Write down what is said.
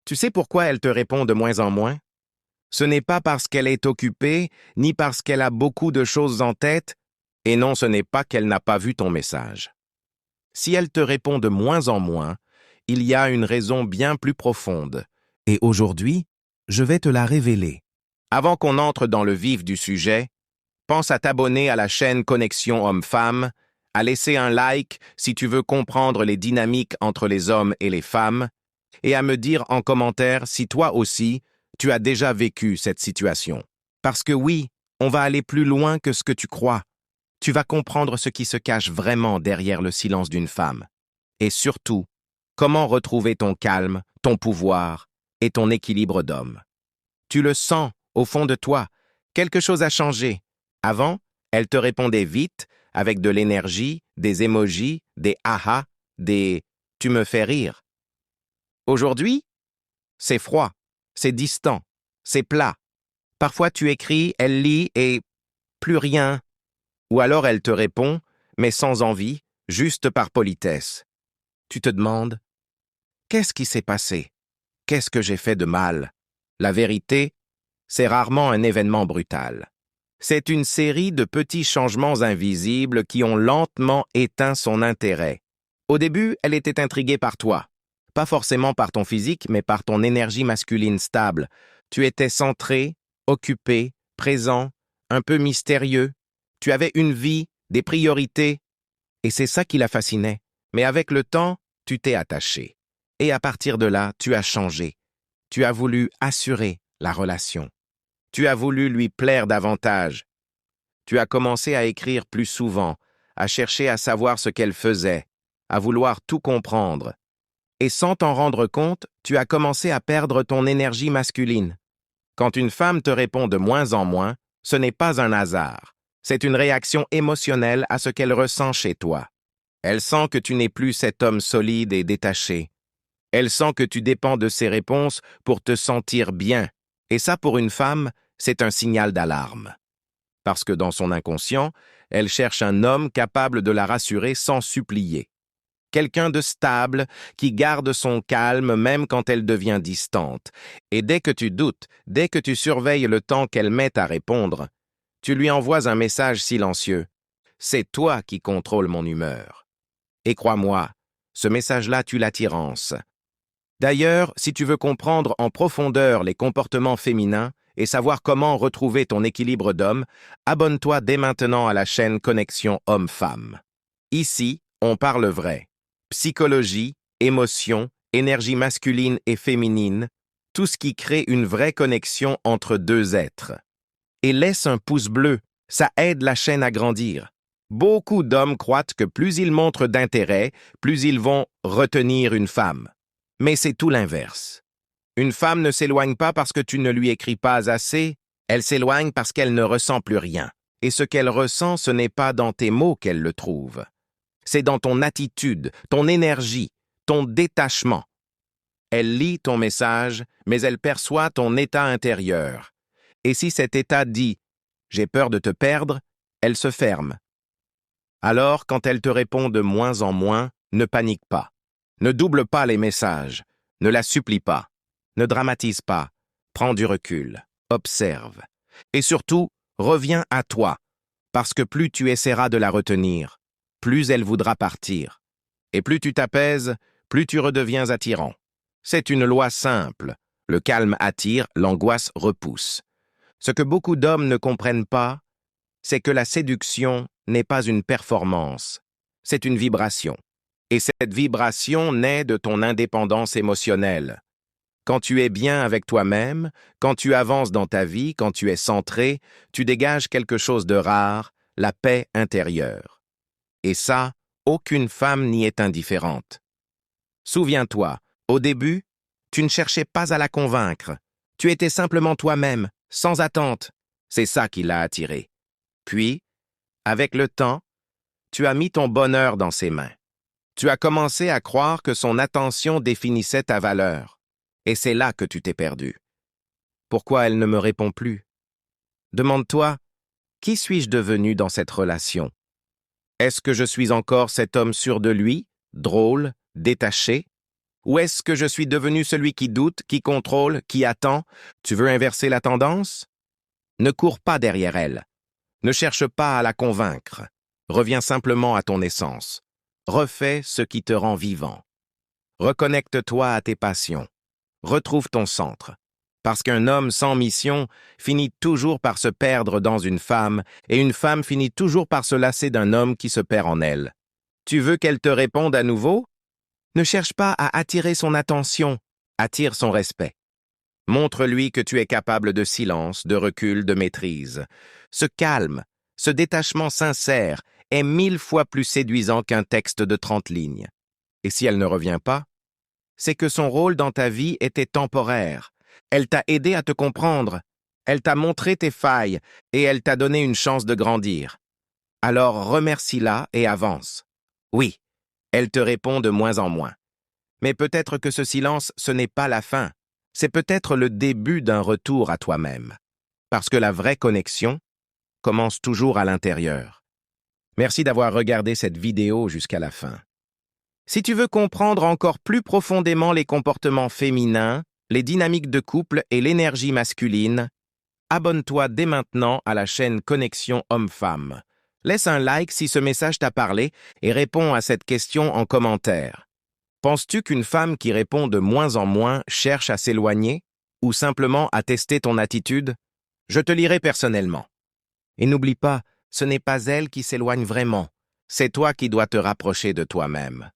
Tu sais pourquoi elle te répond de moins en moins? Ce n'est pas parce qu'elle est occupée, ni parce qu'elle a beaucoup de choses en tête, et non, ce n'est pas qu'elle n'a pas vu ton message. Si elle te répond de moins en moins, il y a une raison bien plus profonde. Et aujourd'hui, je vais te la révéler. Avant qu'on entre dans le vif du sujet, pense à t'abonner à la chaîne Connexion Homme-Femme, à laisser un like si tu veux comprendre les dynamiques entre les hommes et les femmes, et à me dire en commentaire si toi aussi, tu as déjà vécu cette situation. Parce que oui, on va aller plus loin que ce que tu crois. Tu vas comprendre ce qui se cache vraiment derrière le silence d'une femme. Et surtout, comment retrouver ton calme, ton pouvoir et ton équilibre d'homme. Tu le sens au fond de toi. Quelque chose a changé. Avant, elle te répondait vite, avec de l'énergie, des émojis, des aha, des « tu me fais rire ». Aujourd'hui, c'est froid, c'est distant, c'est plat. Parfois tu écris, elle lit et plus rien. Ou alors elle te répond, mais sans envie, juste par politesse. Tu te demandes, qu'est-ce qui s'est passé? Qu'est-ce que j'ai fait de mal? La vérité, c'est rarement un événement brutal. C'est une série de petits changements invisibles qui ont lentement éteint son intérêt. Au début, elle était intriguée par toi. Pas forcément par ton physique, mais par ton énergie masculine stable. Tu étais centré, occupé, présent, un peu mystérieux. Tu avais une vie, des priorités, et c'est ça qui la fascinait. Mais avec le temps, tu t'es attaché. Et à partir de là, tu as changé. Tu as voulu assurer la relation. Tu as voulu lui plaire davantage. Tu as commencé à écrire plus souvent, à chercher à savoir ce qu'elle faisait, à vouloir tout comprendre. Et sans t'en rendre compte, tu as commencé à perdre ton énergie masculine. Quand une femme te répond de moins en moins, ce n'est pas un hasard. C'est une réaction émotionnelle à ce qu'elle ressent chez toi. Elle sent que tu n'es plus cet homme solide et détaché. Elle sent que tu dépends de ses réponses pour te sentir bien. Et ça, pour une femme, c'est un signal d'alarme. Parce que dans son inconscient, elle cherche un homme capable de la rassurer sans supplier. Quelqu'un de stable, qui garde son calme même quand elle devient distante. Et dès que tu doutes, dès que tu surveilles le temps qu'elle met à répondre, tu lui envoies un message silencieux. C'est toi qui contrôles mon humeur. Et crois-moi, ce message-là tue l'attirance. D'ailleurs, si tu veux comprendre en profondeur les comportements féminins et savoir comment retrouver ton équilibre d'homme, abonne-toi dès maintenant à la chaîne Connexion Homme-Femme. Ici, on parle vrai. Psychologie, émotion, énergie masculine et féminine, tout ce qui crée une vraie connexion entre deux êtres. Et laisse un pouce bleu, ça aide la chaîne à grandir. Beaucoup d'hommes croient que plus ils montrent d'intérêt, plus ils vont retenir une femme. Mais c'est tout l'inverse. Une femme ne s'éloigne pas parce que tu ne lui écris pas assez, elle s'éloigne parce qu'elle ne ressent plus rien. Et ce qu'elle ressent, ce n'est pas dans tes mots qu'elle le trouve. C'est dans ton attitude, ton énergie, ton détachement. Elle lit ton message, mais elle perçoit ton état intérieur. Et si cet état dit « j'ai peur de te perdre », elle se ferme. Alors, quand elle te répond de moins en moins, ne panique pas. Ne double pas les messages. Ne la supplie pas. Ne dramatise pas. Prends du recul. Observe. Et surtout, reviens à toi. Parce que plus tu essaieras de la retenir, plus elle voudra partir. Et plus tu t'apaises, plus tu redeviens attirant. C'est une loi simple. Le calme attire, l'angoisse repousse. Ce que beaucoup d'hommes ne comprennent pas, c'est que la séduction n'est pas une performance. C'est une vibration. Et cette vibration naît de ton indépendance émotionnelle. Quand tu es bien avec toi-même, quand tu avances dans ta vie, quand tu es centré, tu dégages quelque chose de rare, la paix intérieure. Et ça, aucune femme n'y est indifférente. Souviens-toi, au début, tu ne cherchais pas à la convaincre. Tu étais simplement toi-même, sans attente. C'est ça qui l'a attirée. Puis, avec le temps, tu as mis ton bonheur dans ses mains. Tu as commencé à croire que son attention définissait ta valeur. Et c'est là que tu t'es perdu. Pourquoi elle ne me répond plus? Demande-toi, qui suis-je devenu dans cette relation? Est-ce que je suis encore cet homme sûr de lui, drôle, détaché? Ou est-ce que je suis devenu celui qui doute, qui contrôle, qui attend? Tu veux inverser la tendance? Ne cours pas derrière elle. Ne cherche pas à la convaincre. Reviens simplement à ton essence. Refais ce qui te rend vivant. Reconnecte-toi à tes passions. Retrouve ton centre. Parce qu'un homme sans mission finit toujours par se perdre dans une femme, et une femme finit toujours par se lasser d'un homme qui se perd en elle. Tu veux qu'elle te réponde à nouveau? Ne cherche pas à attirer son attention, attire son respect. Montre-lui que tu es capable de silence, de recul, de maîtrise. Ce calme, ce détachement sincère est 1000 fois plus séduisant qu'un texte de 30 lignes. Et si elle ne revient pas, c'est que son rôle dans ta vie était temporaire. Elle t'a aidé à te comprendre, elle t'a montré tes failles et elle t'a donné une chance de grandir. Alors remercie-la et avance. Oui, elle te répond de moins en moins. Mais peut-être que ce silence, ce n'est pas la fin. C'est peut-être le début d'un retour à toi-même. Parce que la vraie connexion commence toujours à l'intérieur. Merci d'avoir regardé cette vidéo jusqu'à la fin. Si tu veux comprendre encore plus profondément les comportements féminins, les dynamiques de couple et l'énergie masculine, abonne-toi dès maintenant à la chaîne Connexion Homme-Femme. Laisse un like si ce message t'a parlé et réponds à cette question en commentaire. Penses-tu qu'une femme qui répond de moins en moins cherche à s'éloigner ou simplement à tester ton attitude? Je te lirai personnellement. Et n'oublie pas, ce n'est pas elle qui s'éloigne vraiment, c'est toi qui dois te rapprocher de toi-même.